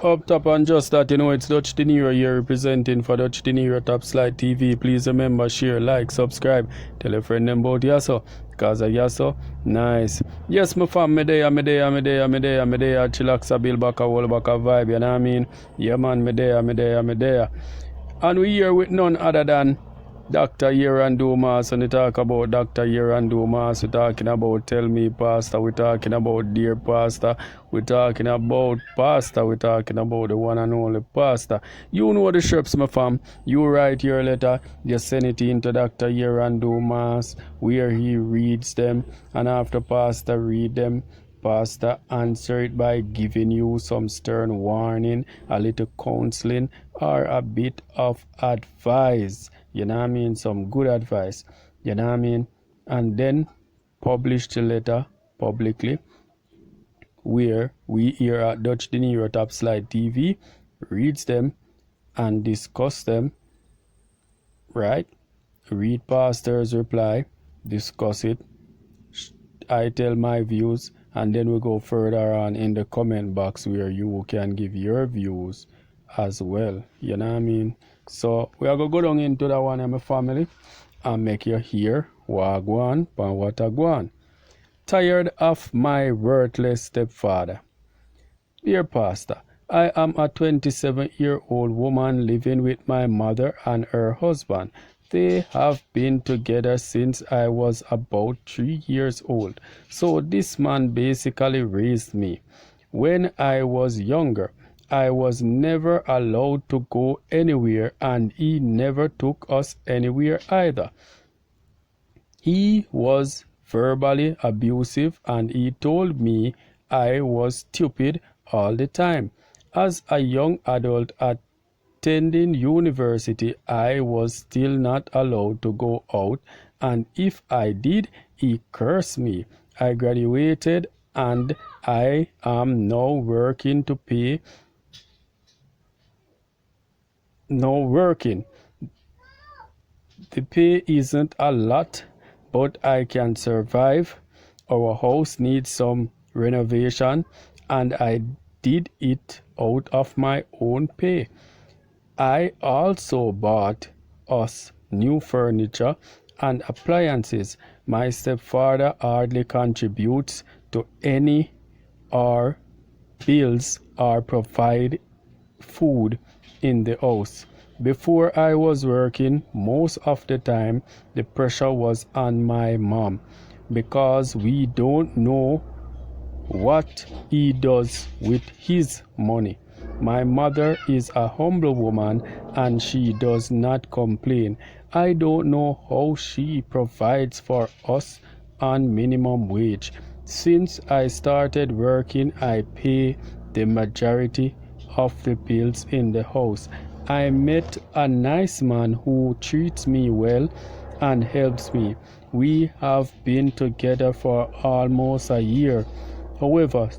Up top and just that, it's DUTCHdinero here representing for DUTCHdinero Top Slide TV. Please remember, share, like, subscribe. Tell a friend them about Yasso. Cause of Yasso, nice. Yes, my fam, me there, chillax a bill back a whole back a vibe, you know what I mean? Yeah man, me there. And we here with none other than Dr. Dumas, and we talk about Dr. Dumas, we're talking about Tell Me Pastor, we're talking about Dear Pastor, we're talking about Pastor, we're talking about the one and only Pastor. You know the ships, my fam. You write your letter, you send it into Dr. Dumas, where he reads them, and after Pastor read them, Pastor answer it by giving you some stern warning, a little counseling, or a bit of advice. You know what I mean? Some good advice. You know what I mean? And then publish the letter publicly, where we here at DUTCHdinero Top Slide TV reads them and discuss them. Right? Read pastor's reply, discuss it. I tell my views, and then we go further on in the comment box where you can give your views as well. You know what I mean? So we are going to go down into that one in my family and make you hear wagwan pan watagwan. Tired of my worthless stepfather. Dear Pastor, I am a 27-year-old woman living with my mother and her husband. They have been together since I was about 3 years old. So this man basically raised me. When I was younger, I was never allowed to go anywhere, and he never took us anywhere either. He was verbally abusive, and he told me I was stupid all the time. As a young adult attending university, I was still not allowed to go out, and if I did, he cursed me. I graduated and I am now working to pay. The pay isn't a lot, but I can survive. Our house needs some renovation, and I did it out of my own pay. I also bought us new furniture and appliances. My stepfather hardly contributes to any or bills or provide food in the house. Before I was working, most of the time the pressure was on my mom because we don't know what he does with his money. My mother is a humble woman and she does not complain. I don't know how she provides for us on minimum wage. Since I started working, I pay the majority of the bills in the house. I met a nice man who treats me well and helps me. We have been together for almost a year. However,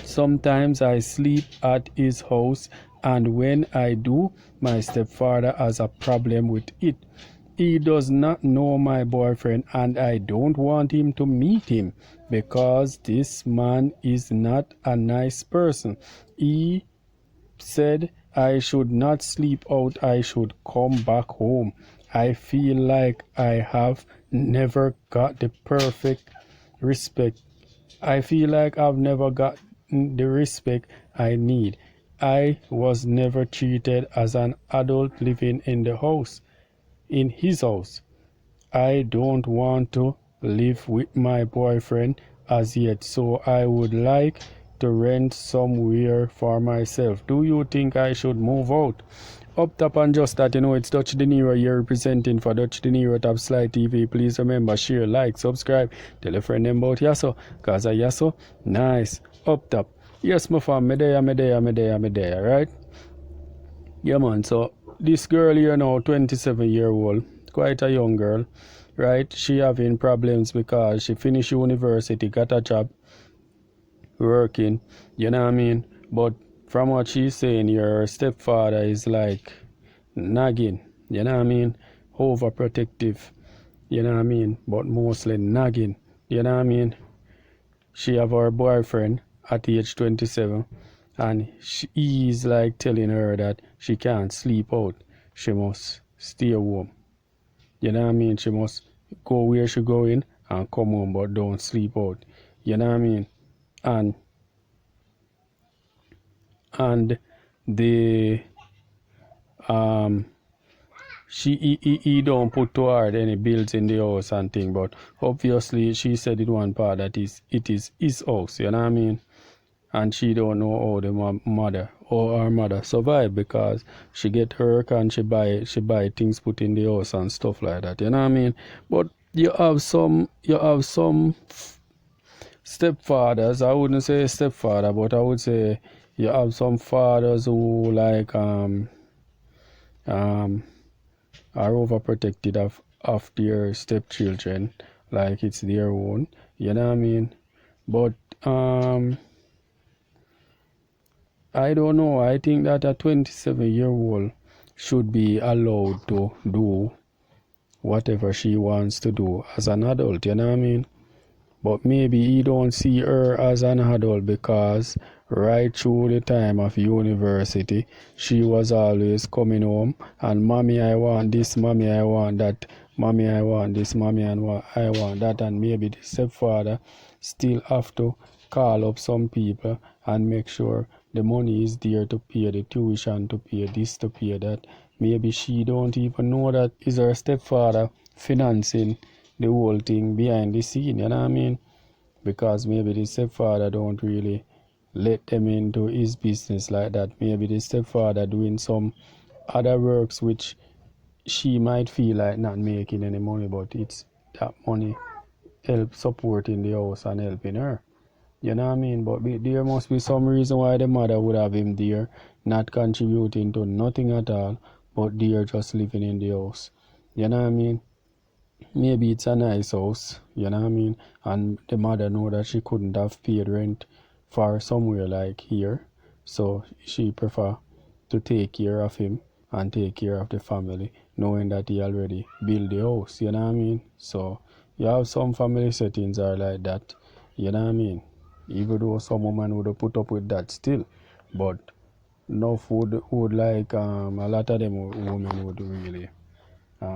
sometimes I sleep at his house, and when I do, my stepfather has a problem with it. He does not know my boyfriend, and I don't want him to meet him because this man is not a nice person. He said I should not sleep out, I should come back home. I feel like I have never got the perfect respect. I feel like I've never got the respect I need. I was never treated as an adult living in his house. I don't want to live with my boyfriend as yet, so I would like to rent somewhere for myself. Do you think I should move out? Up top and just that, it's DUTCHdinero here representing for DUTCHdinero Top Slide TV. Please remember, share, like, subscribe, tell a friend about Yasso, cause of Yasso, nice. Up top. Yes, my fam, me there, right? Yeah man, so this girl here now, 27-year-old, quite a young girl, right? She having problems because she finished university, got a job, working, you know what I mean? But from what she's saying, your stepfather is like nagging, you know what I mean? Overprotective, you know what I mean? But mostly nagging, you know what I mean? She have her boyfriend at age 27, and he is like telling her that she can't sleep out. She must stay home. You know what I mean? She must go where she going and come home, but don't sleep out. You know what I mean? And and the he don't put to her any bills in the house and thing, but obviously she said in one part that it is his house. You know what I mean? And she don't know how the mother or her mother survive, because she get work and she buy things put in the house and stuff like that. You know what I mean? But you have some stepfathers. I wouldn't say stepfather, but I would say you have some fathers who like um are overprotected of their stepchildren, like it's their own. You know what I mean? But I don't know. I think that a 27-year-old should be allowed to do whatever she wants to do as an adult, you know what I mean? But maybe he don't see her as an adult because right through the time of university, she was always coming home and mommy, I want this, mommy, I want that, mommy, I want this, mommy, I want that, and maybe the stepfather still have to call up some people and make sure the money is there to pay the tuition, to pay this, to pay that. Maybe she don't even know that is her stepfather financing the whole thing behind the scene, you know what I mean? Because maybe the stepfather don't really let them into his business like that. Maybe the stepfather doing some other works which she might feel like not making any money, but it's that money help supporting the house and helping her. You know what I mean? But there must be some reason why the mother would have him there, not contributing to nothing at all, but there just living in the house. You know what I mean? Maybe it's a nice house, you know what I mean? And the mother know that she couldn't have paid rent for somewhere like here. So she prefer to take care of him and take care of the family, knowing that he already built the house, you know what I mean? So you have some family settings are like that, you know what I mean? Even though some woman would put up with that still, but no food would like a lot of them women would really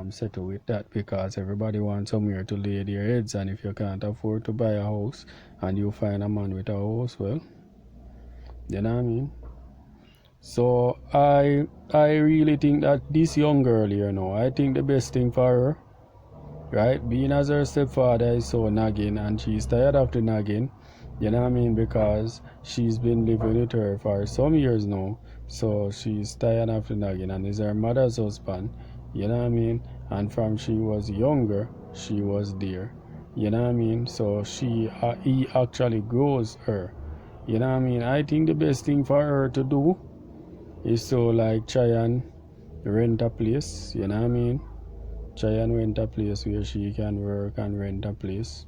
settle with that, because everybody wants somewhere to lay their heads, and if you can't afford to buy a house and you find a man with a house, well, you know what I mean? So I really think that this young girl here now, I think the best thing for her, right, being as her stepfather is so nagging and she's tired of the nagging, you know what I mean, because she's been living with her for some years now, so she's tired of the nagging, and is her mother's husband, you know what I mean, and from she was younger she was there, you know what I mean, so he actually grows her, you know what I mean. I think the best thing for her to do is to like try and rent a place, you know what I mean, try and rent a place where she can work and rent a place,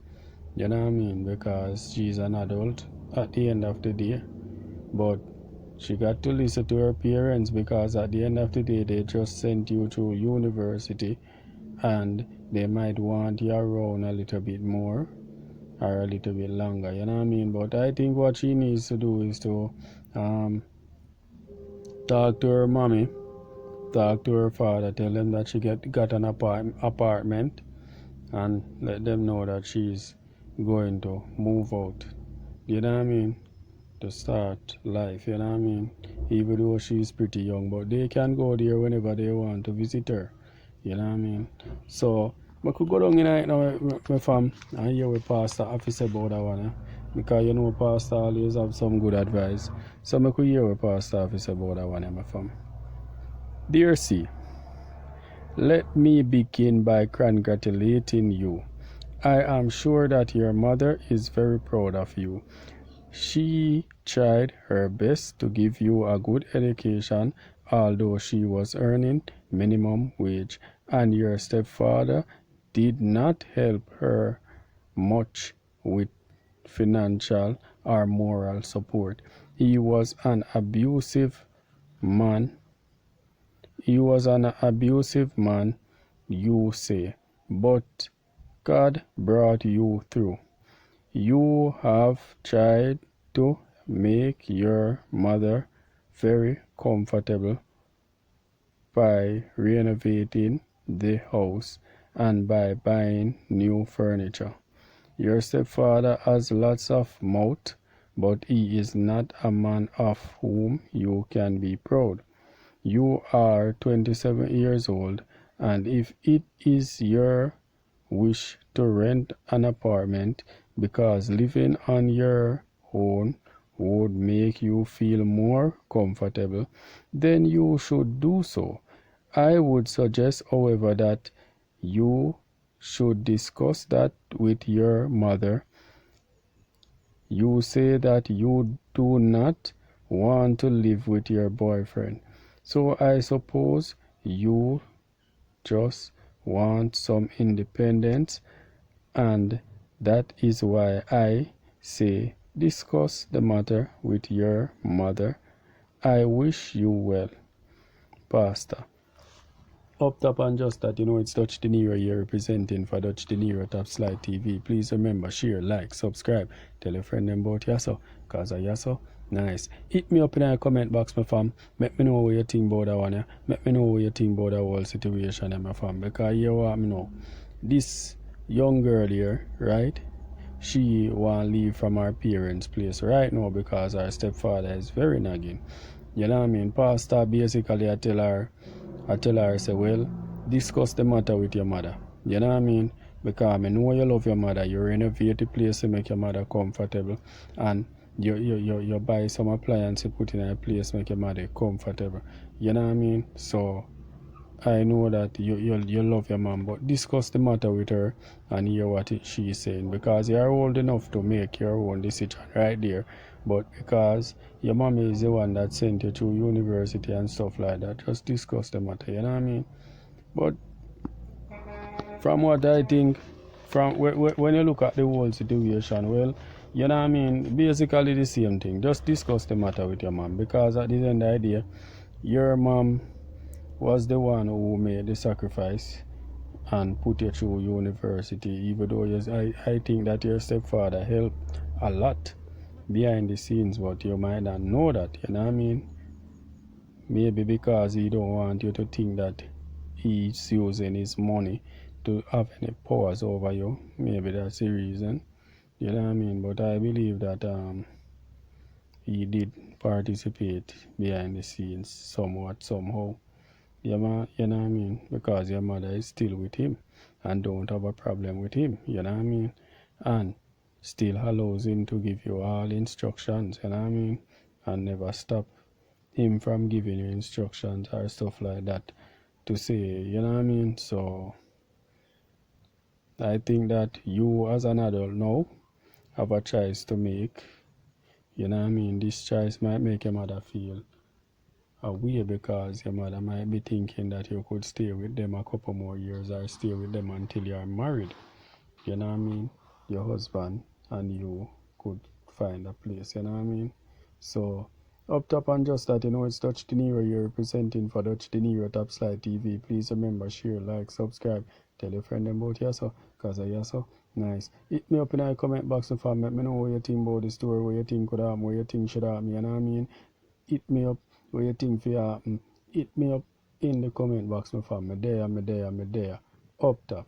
you know what I mean, because she's an adult at the end of the day. But she got to listen to her parents, because at the end of the day they just sent you to university and they might want you around a little bit more or a little bit longer, you know what I mean. But I think what she needs to do is to talk to her mommy, talk to her father, tell them that she got an apartment, and let them know that she's going to move out, you know what I mean, to start life, you know what I mean, even though she's pretty young, but they can go there whenever they want to visit her, you know what I mean. So I could go down in right now, my fam, and hear what Pastor Officer about that one, because you know Pastor always have some good advice. So I could hear what Pastor Officer about that one, my fam. Dear C, let me begin by congratulating you. I am sure that your mother is very proud of you. She tried her best to give you a good education, although she was earning minimum wage, and your stepfather did not help her much with financial or moral support. He was an abusive man. He was an abusive man, you say, but God brought you through. You have tried to make your mother very comfortable by renovating the house and by buying new furniture. Your stepfather has lots of mouth, but he is not a man of whom you can be proud. You are 27 years old, and if it is your wish to rent an apartment because living on your own would make you feel more comfortable, then you should do so. I would suggest, however, that you should discuss that with your mother. You say that you do not want to live with your boyfriend, so I suppose you just want some independence, and that is why I say discuss the matter with your mother. I wish you well, Pastor. Up top and just that, it's DUTCHdinero here representing for DUTCHdinero Top Slide TV. Please remember, share, like, subscribe, tell a friend about Yasso, cause of Yasso, nice. Hit me up in the comment box, my fam. Make me know what you think about that one, yeah? Make me know what you think about the whole situation, my fam. Because you want me know, this young girl here, right? She want leave from her parents' place right now because her stepfather is very nagging. You know what I mean? Pastor basically I tell her, say, well, discuss the matter with your mother. You know what I mean? Because I know you love your mother. You renovate the place to make your mother comfortable. And you buy some appliance to put in a place to make your mother comfortable. You know what I mean? So I know that you love your mom, but discuss the matter with her and hear what she's saying, because you're old enough to make your own decision right there. But because your mom is the one that sent you to university and stuff like that, just discuss the matter, you know what I mean? But from what I think, from when you look at the whole situation, well, you know what I mean, basically the same thing. Just discuss the matter with your mom, because at the end of the day, your mom was the one who made the sacrifice and put you through university, even though I think that your stepfather helped a lot behind the scenes, but you might not know that, you know what I mean? Maybe because he don't want you to think that he's using his money to have any powers over you. Maybe that's the reason, you know what I mean? But I believe that he did participate behind the scenes somewhat, somehow. You know what I mean? Because your mother is still with him and don't have a problem with him, you know what I mean? And still allows him to give you all instructions, you know what I mean? And never stop him from giving you instructions or stuff like that to say, you know what I mean? So I think that you as an adult now have a choice to make, you know what I mean? This choice might make your mother feel away, because your mother might be thinking that you could stay with them a couple more years or stay with them until you're married. You know what I mean? Your husband and you could find a place, you know what I mean? So up top and just that, it's DUTCHdinero you're representing for DUTCHdinero Top Slide TV. Please remember, share, like, subscribe, tell your friend about Yasso, cause of Yasso, nice. Hit me up in the comment box and let me know what you think about the story, what you think could happen, what you think should happen, you know what I mean? Hit me up what you think for happen. Hit me up in the comment box, my fam. Me there. Up top.